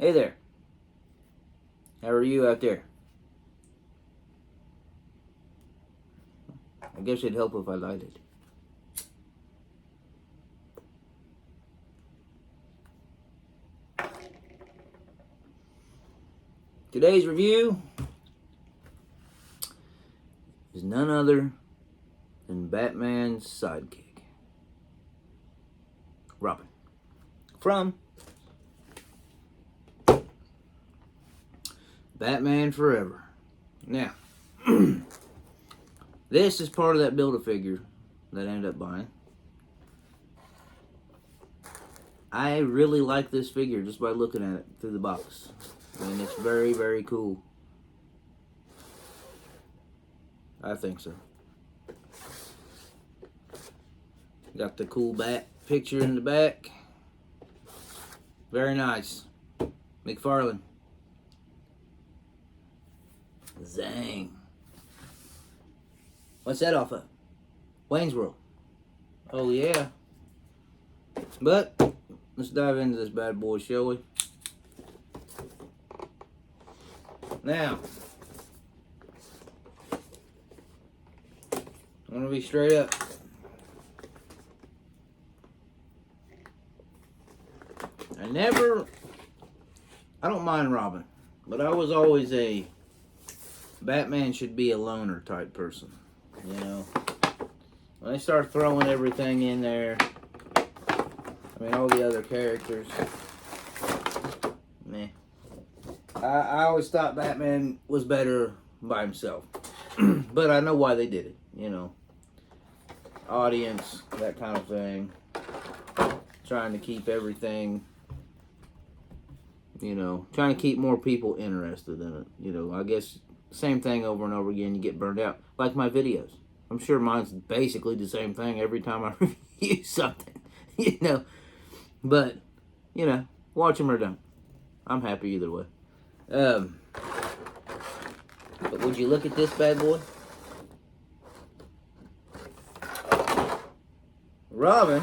Hey there. How are you out there? I guess it'd help if I lighted. Today's review is none other than Batman's sidekick, Robin, from Batman Forever. Now, this is part of that Build-A-Figure that I ended up buying. I really like this figure just by looking at it through the box. I mean, it's very, very cool. I think so. Got the cool bat picture in the back. Very nice. McFarlane. Zang. What's that off of? Wayne's World. Oh yeah. But let's dive into this bad boy, shall we? Now, I'm gonna be straight up. I don't mind Robin, but I was always a Batman should be a loner type person. You know, when they start throwing everything in there, I mean, all the other characters, meh. I always thought Batman was better by himself. But I know why they did it, you know. Audience, that kind of thing. Trying to keep everything, you know, trying to keep more people interested in it. You know, I guess same thing over and over again, you get burned out. Like my videos. I'm sure mine's basically the same thing every time I review something, you know. But, you know, watch them or don't. I'm happy either way. But would you look at this bad boy? Robin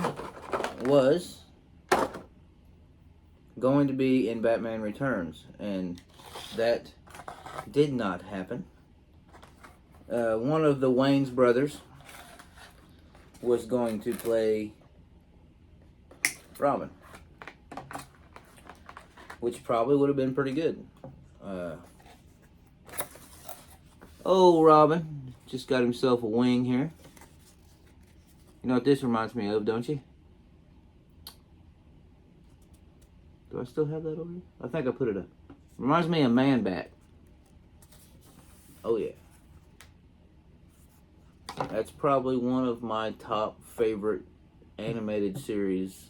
was going to be in Batman Returns, and that did not happen. One of the Wayne's brothers was going to play Robin, which probably would have been pretty good. Oh, Robin just got himself a wing here. You know what this reminds me of, don't you? Do I still have that over here? I think I put it up. Reminds me of Man Bat. Oh yeah. That's probably one of my top favorite animated series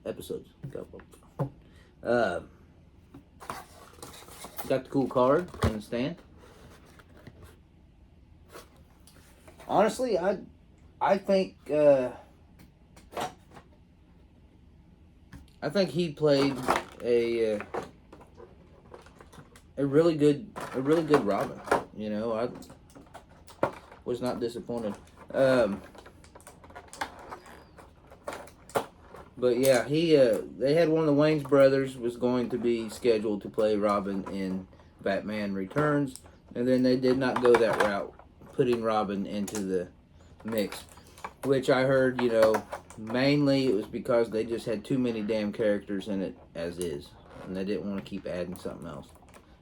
episodes. Got the cool card in the stand. Honestly, I think he played a really good Robin. You know, I was not disappointed. But yeah, they had one of the Wayne's brothers was going to be scheduled to play Robin in Batman Returns, and then they did not go that route, putting Robin into the mix, which I heard, you know, mainly it was because they just had too many damn characters in it as is, and they didn't want to keep adding something else,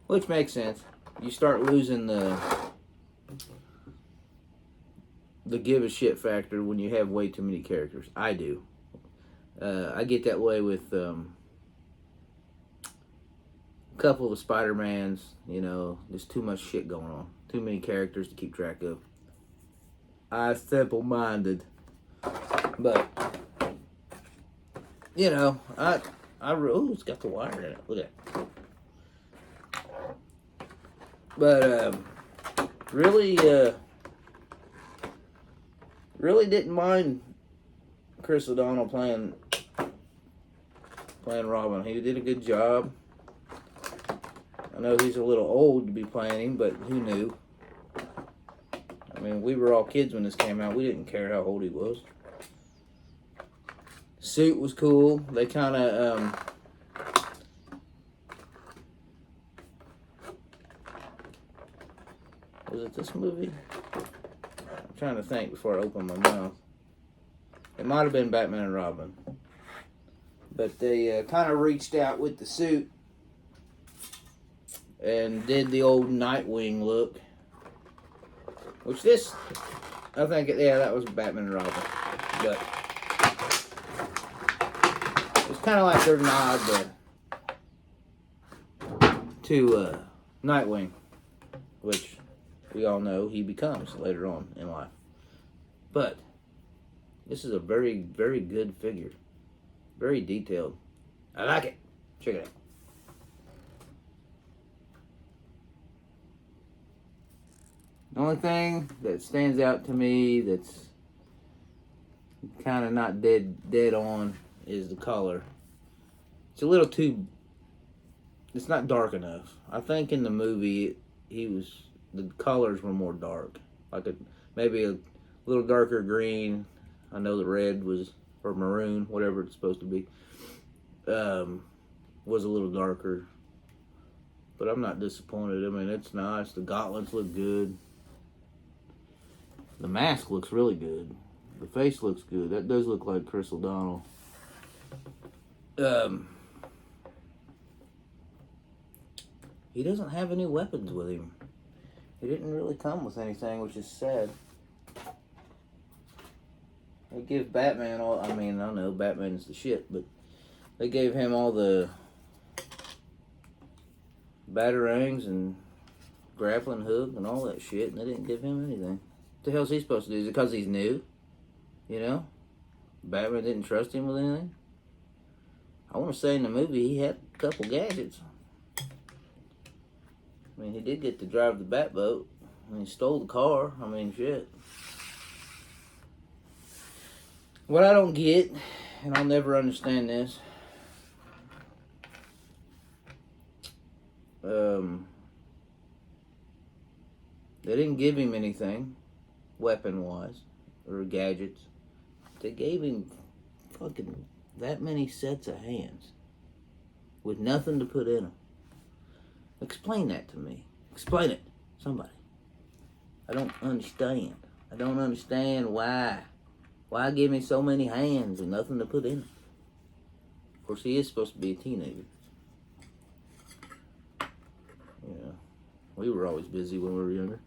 which makes sense. You start losing the give a shit factor when you have way too many characters. I do. I get that way with a couple of Spider-Mans, you know, there's too much shit going on. Too many characters to keep track of. I'm simple-minded. But, you know, oh, it's got the wire in it. Look at that. But, really didn't mind Chris O'Donnell playing Robin. He did a good job. I know he's a little old to be playing him, but who knew? I mean, we were all kids when this came out. We didn't care how old he was. suit was cool. They kind of was it this movie? I'm trying to think before I open my mouth. It might have been Batman and Robin. But they kind of reached out with the suit and did the old Nightwing look. Which this, I think, yeah, that was Batman and Robin. But it's kind of like their nod to Nightwing, which we all know he becomes later on in life. But this is a very, very good figure. Very detailed. I like it. Check it out. The only thing that stands out to me that's kind of not dead on is the color. It's a little too. It's not dark enough. I think in the movie the colors were more dark, like maybe a little darker green. I know the red was, or maroon, whatever it's supposed to be, was a little darker. But I'm not disappointed. I mean, it's nice. The gauntlets look good. The mask looks really good. The face looks good. That does look like Chris O'Donnell. He doesn't have any weapons with him. He didn't really come with anything, which is sad. They give Batman all, I mean, I know Batman's the shit, but they gave him all the batarangs and grappling hook and all that shit, and they didn't give him anything. What the hell's he supposed to do? Is it because he's new? You know? Batman didn't trust him with anything? I want to say in the movie he had a couple gadgets. I mean, he did get to drive the Batboat. And he stole the car. I mean, shit. What I don't get, and I'll never understand this, they didn't give him anything, weapon-wise, or gadgets. They gave him fucking that many sets of hands with nothing to put in them. Explain that to me. Explain it. Somebody. I don't understand. I don't understand why. Why give me so many hands and nothing to put in them? Of course, he is supposed to be a teenager. Yeah. We were always busy when we were younger.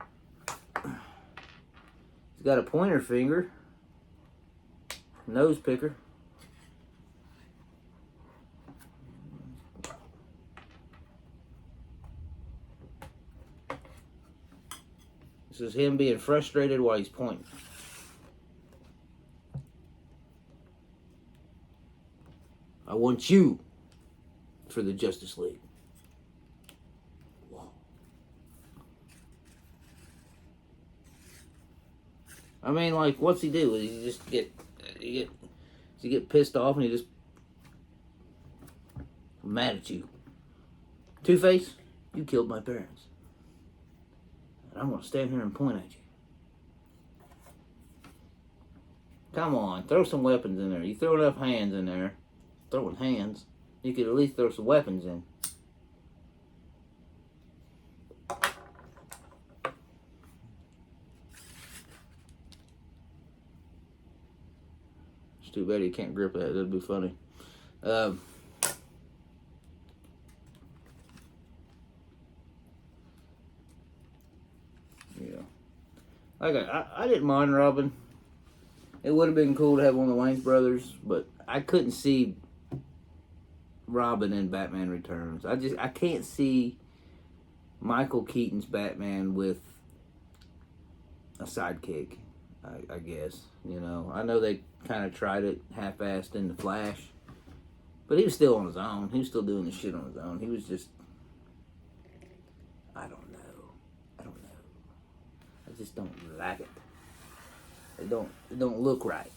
He's got a pointer finger. Nose picker. This is him being frustrated while he's pointing. I want you for the Justice League. Whoa. I mean, like, what's he do? Does he get pissed off and he just mad at you? Two-Face, you killed my parents. And I'm gonna stand here and point at you. Come on, throw some weapons in there. You throw enough hands in there. Throwing hands. You could at least throw some weapons in. It's too bad you can't grip that. That'd be funny. Yeah. Like I didn't mind Robin. It would have been cool to have one of the Wayans brothers, but I couldn't see Robin in Batman Returns. I can't see Michael Keaton's Batman with a sidekick, I guess. You know, I know they kind of tried it half-assed in The Flash, but he was still on his own. He was still doing the shit on his own. He was just, I don't know. I just don't like it. It don't look right.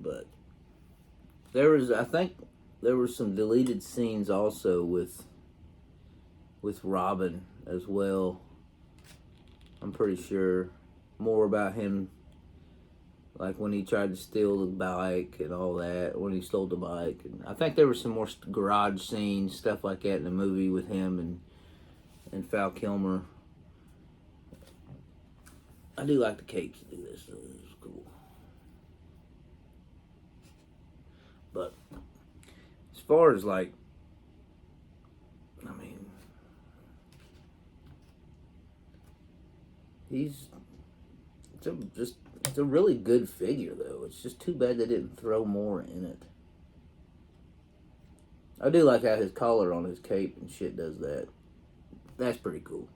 But I think there were some deleted scenes also with Robin as well. I'm pretty sure more about him Like when he tried to steal the bike and all that, when he stole the bike. And I think there were some more garage scenes, stuff like that in the movie with him and Val Kilmer. I do like the capes to do this, so it's cool. But as far as like, I mean, it's a really good figure though. It's just too bad they didn't throw more in it. I do like how his collar on his cape and shit does that. That's pretty cool.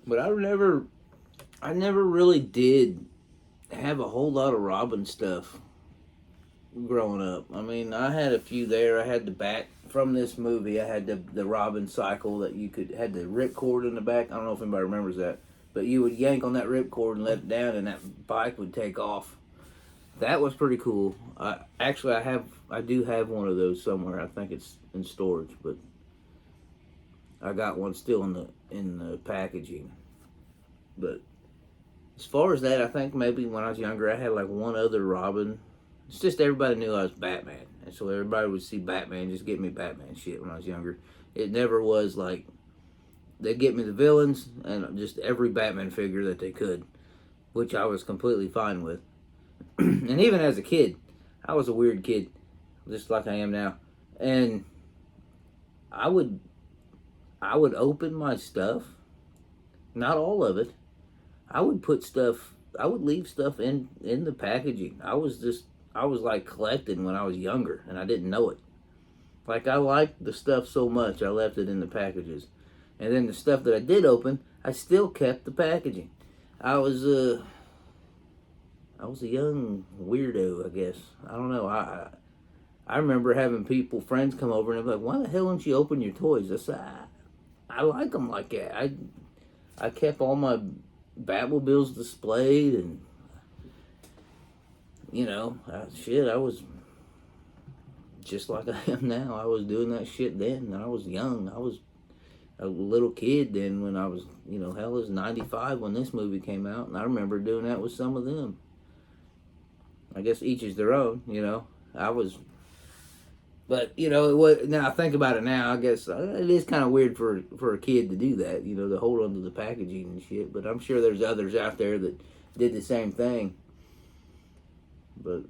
But I never really did have a whole lot of Robin stuff growing up. I mean, I had a few there. I had the back from this movie. I had the Robin cycle that you could had the ripcord in the back. I don't know if anybody remembers that, but you would yank on that ripcord and let it down, and that bike would take off. That was pretty cool. I do have one of those somewhere. I think it's in storage, but I got one still in the packaging. But as far as that, I think maybe when I was younger, I had like one other Robin. It's just everybody knew I was Batman, and so everybody would see Batman, just get me Batman shit when I was younger. It never was like they'd get me the villains and just every Batman figure that they could, which I was completely fine with. And even as a kid, I was a weird kid, just like I am now. And I would open my stuff, not all of it. I would leave stuff in the packaging. I was like collecting when I was younger, and I didn't know it. Like I liked the stuff so much, I left it in the packages. And then the stuff that I did open, I still kept the packaging. I was a young weirdo, I guess. I don't know. I remember having friends come over, and they're like, "Why the hell don't you open your toys?" I said, I like them like that. I kept all my Batmobiles displayed, and I was just like I am now. I was doing that shit then. I was young. I was a little kid then when I was, hell, it was 95 when this movie came out, and I remember doing that with some of them. I guess each is their own, but now I think about it now, I guess it is kind of weird for a kid to do that, to hold onto the packaging and shit. But I'm sure there's others out there that did the same thing. But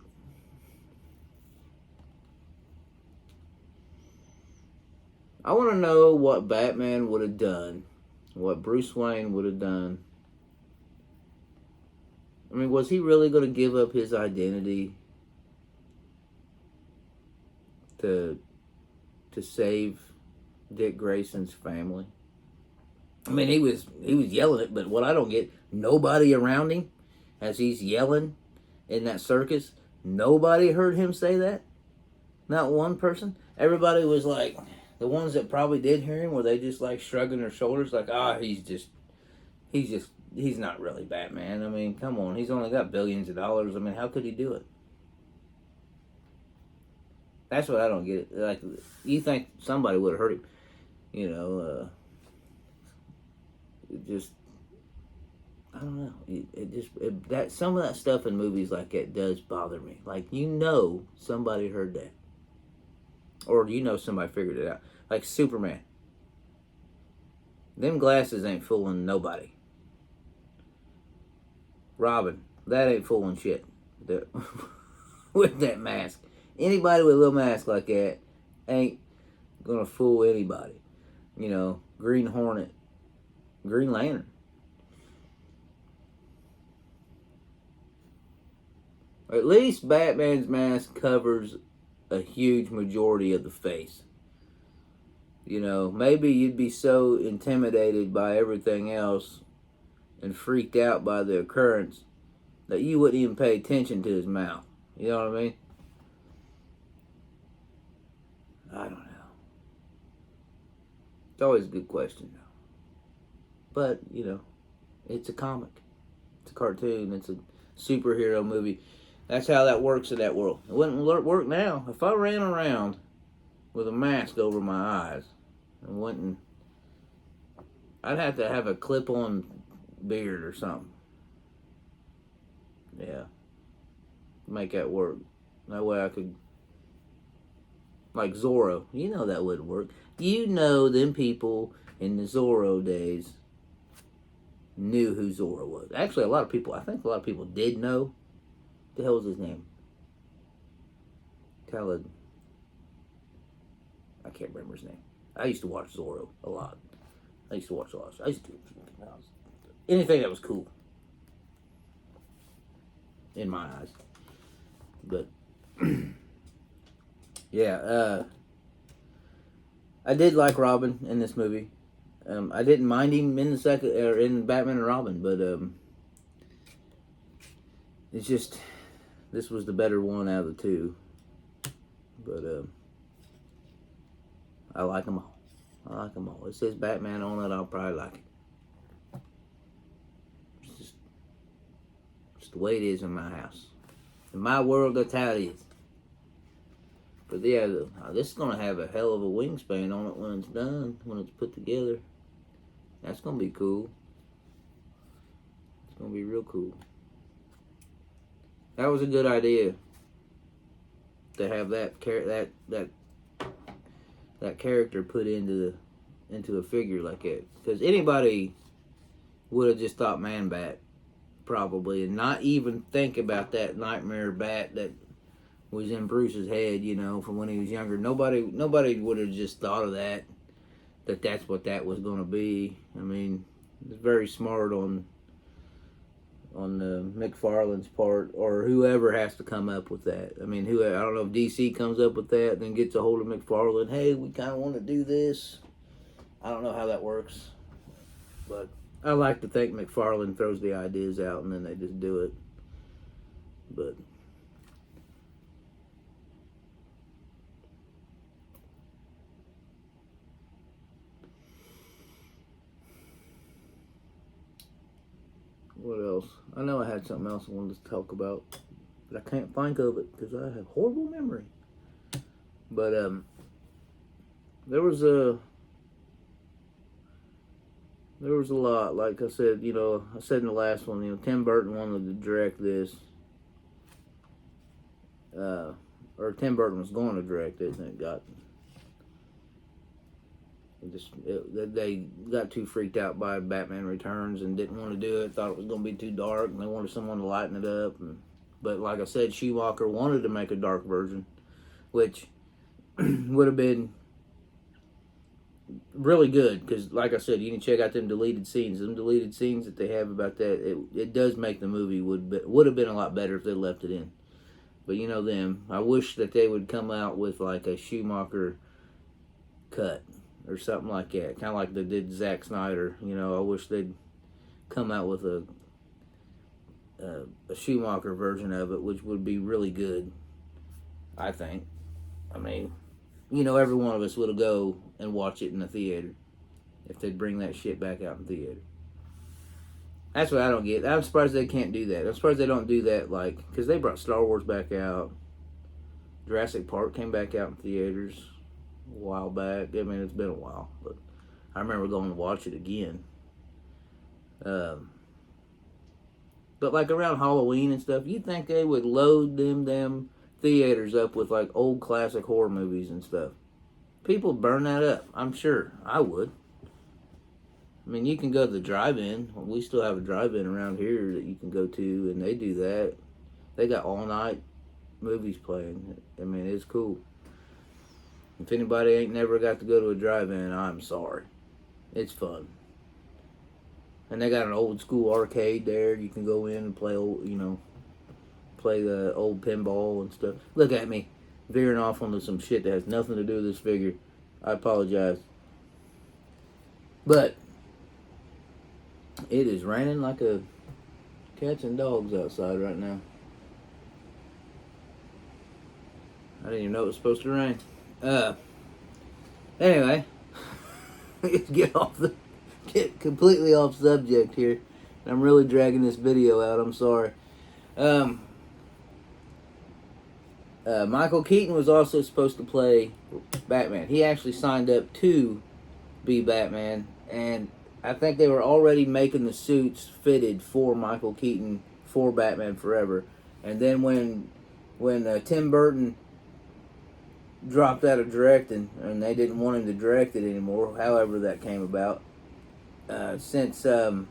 I want to know what Batman would have done, what Bruce Wayne would have done. I mean, was he really going to give up his identity to save Dick Grayson's family? I mean, he was yelling it, but what I don't get, nobody around him as he's yelling in that circus, nobody heard him say that. Not one person. Everybody was like, the ones that probably did hear him, were they just like shrugging their shoulders, like, he's not really Batman. I mean, come on, he's only got billions of dollars. I mean, how could he do it? That's what I don't get. Like, you think somebody would have heard him, it just, I don't know. That some of that stuff in movies like that does bother me. Like, somebody heard that, or somebody figured it out. Like Superman. Them glasses ain't fooling nobody. Robin, that ain't fooling shit. With that mask. Anybody with a little mask like that ain't gonna fool anybody. Green Hornet, Green Lantern. At least Batman's mask covers a huge majority of the face. Maybe you'd be so intimidated by everything else and freaked out by the occurrence that you wouldn't even pay attention to his mouth. You know what I mean? I don't know. It's always a good question, though. But, it's a comic. It's a cartoon. It's a superhero movie. That's how that works in that world. It wouldn't work now. If I ran around with a mask over my eyes and went and I'd have to have a clip-on beard or something. Yeah. Make that work. That way I could, like Zorro. You know that wouldn't work. You know them people in the Zorro days knew who Zorro was. Actually, I think a lot of people did know. What the hell was his name? Khaled. I can't remember his name. I used to watch Zorro a lot. I used to watch a lot. I used to do anything that was cool. In my eyes. But yeah, I did like Robin in this movie. I didn't mind him in the second or in Batman and Robin, but it's just this was the better one out of the two. But I like them all. I like them all. It says Batman on it. I'll probably like it. It's just the way it is in my house. In my world, that's how it is. But yeah, this is going to have a hell of a wingspan on it when it's done, when it's put together. That's going to be cool. It's going to be real cool. That was a good idea to have that character put into a figure like that. Because anybody would have just thought Man-Bat, probably, and not even think about that nightmare bat that was in Bruce's head, you know, from when he was younger. Nobody would have just thought of that's what that was going to be. I mean, it's very smart on McFarlane's part, or whoever has to come up with that. I mean, I don't know if DC comes up with that, then gets a hold of McFarlane. Hey, we kind of want to do this. I don't know how that works, but I like to think McFarlane throws the ideas out and then they just do it. But what else? I know I had something else I wanted to talk about, but I can't think of it because I have horrible memory. But there was a lot. Like I said, you know, I said in the last one, you know, Tim Burton wanted to direct this, or Tim Burton was going to direct it, and they got too freaked out by Batman Returns and didn't want to do it. Thought it was going to be too dark, and they wanted someone to lighten it up. But like I said, Schumacher wanted to make a dark version, which would have been really good, because like I said, you can check out them deleted scenes. Them deleted scenes that they have about that, it does make the movie would have been a lot better if they left it in. But you know them. I wish that they would come out with like a Schumacher cut or something like that, kind of like they did Zack Snyder. You know, I wish they'd come out with a Schumacher version of it, which would be really good, I think. I mean, you know, every one of us would go and watch it in the theater if they'd bring that shit back out in theater. That's what I don't get. I'm surprised they can't do that. I'm surprised they don't do that, like, because they brought Star Wars back out. Jurassic Park came back out in theaters a while back. I mean, it's been a while, but I remember going to watch it again. But like around Halloween and stuff, you'd think they would load them theaters up with like old classic horror movies and stuff. People burn that up. I'm sure. I would. I mean, you can go to the drive-in. We still have a drive-in around here that you can go to, and they do that. They got all-night movies playing. I mean, it's cool. If anybody ain't never got to go to a drive-in, I'm sorry. It's fun. And they got an old-school arcade there. You can go in and play play the old pinball and stuff. Look at me, veering off onto some shit that has nothing to do with this figure. I apologize. But it is raining like a cats and dogs outside right now. I didn't even know it was supposed to rain. Anyway, let's get completely off subject here. I'm really dragging this video out. I'm sorry. Michael Keaton was also supposed to play Batman. He actually signed up to be Batman, and I think they were already making the suits fitted for Michael Keaton for Batman Forever, and then when Tim Burton dropped out of directing and they didn't want him to direct it anymore, however that came about, since Burton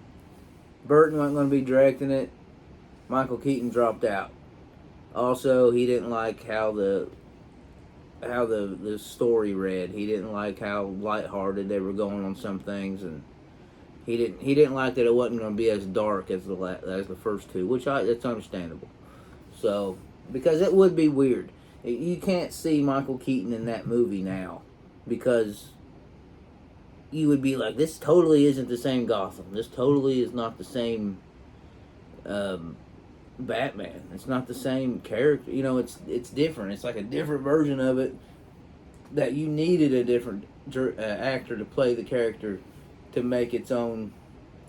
wasn't going to be directing it, Michael Keaton dropped out. Also, he didn't like how the story read. He didn't like how lighthearted they were going on some things, and he didn't like that it wasn't going to be as dark as the first two, which it's understandable. So, because it would be weird. You can't see Michael Keaton in that movie now, because you would be like, this totally isn't the same Gotham. This totally is not the same Batman. It's not the same character. You know, it's different. It's like a different version of it that you needed a different actor to play the character to make its own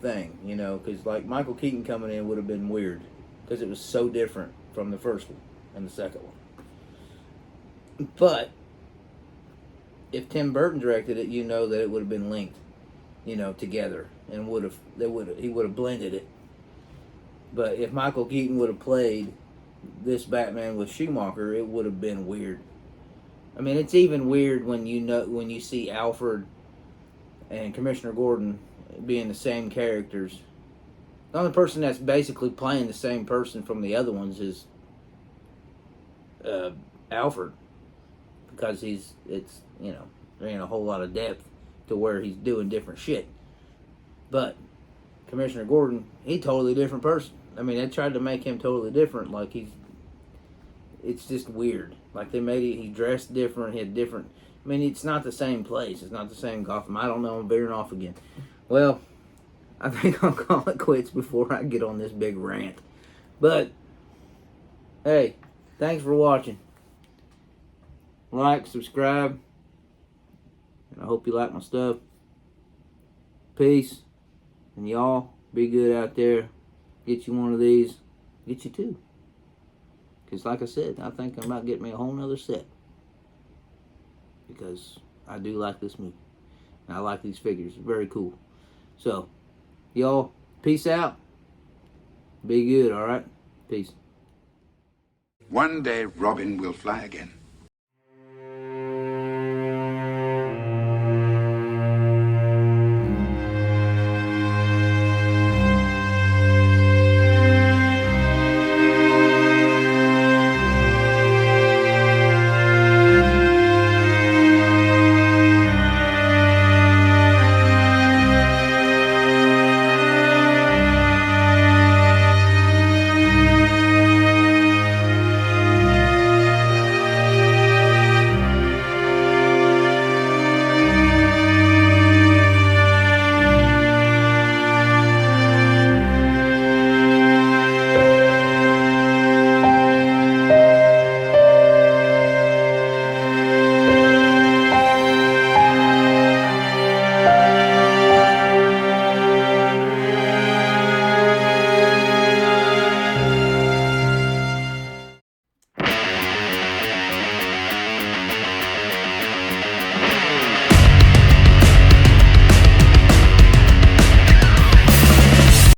thing, you know, because like Michael Keaton coming in would have been weird because it was so different from the first one and the second one. But if Tim Burton directed it, you know that it would have been linked, you know, together, and he would have blended it. But if Michael Keaton would have played this Batman with Schumacher, it would have been weird. I mean, it's even weird when you see Alfred and Commissioner Gordon being the same characters. The only person that's basically playing the same person from the other ones is Alfred, because there ain't a whole lot of depth to where he's doing different shit. But Commissioner Gordon, he's a totally different person. I mean, they tried to make him totally different, like it's just weird. Like they made he dressed different, he had different. I mean, it's not the same place. It's not the same Gotham. I don't know. I'm veering off again. Well, I think I'll call it quits before I get on this big rant. But, hey, thanks for watching. Like, subscribe, and I hope you like my stuff. Peace, and y'all be good out there. Get you one of these. Get you two. Because like I said, I think I'm about to get me a whole nother set. Because I do like this movie. And I like these figures. Very cool. So, y'all, peace out. Be good, alright? Peace. One day Robin will fly again.